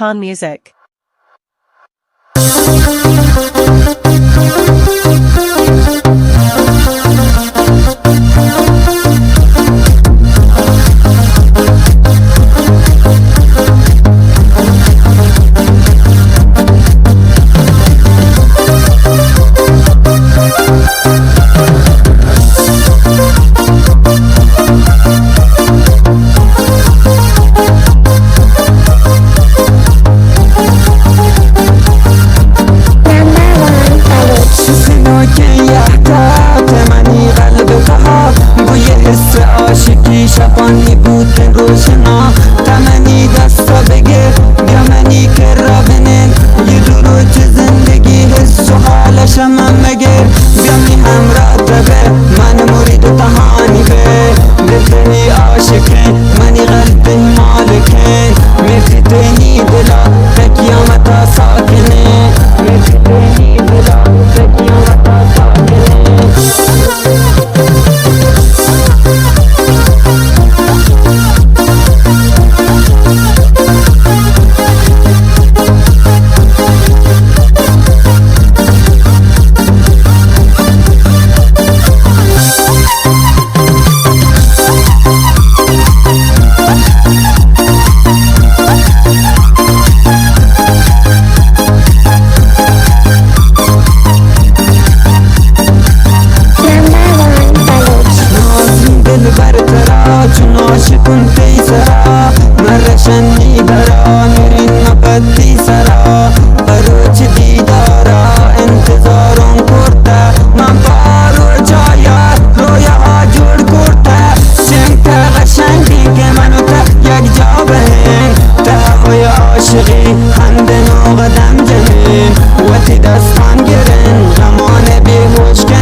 Khan Music. شبانی بود روشنا تمنی دستا بگیر بیا منی که را بنین یه دروج زندگی حس و حالش من مگیر بیا می همراه تبه من مرید و تهانی به دلتنی عاشقین منی قلبی مالکین میخی تینی دلا قیامتا ساکنین میخی تینی دلا قیامتا ساکنین عاشقون تی سرا مرشنی برا میرین نبتی سرا بروچ دیدارا انتظارم کرده من بارو جایا رویا جور کرده چنگ قشنگی که منو تا یک جا بهین تهوی عاشقی خنده نو قدم جنین وقتی دستان گرن غمان بیهوش کن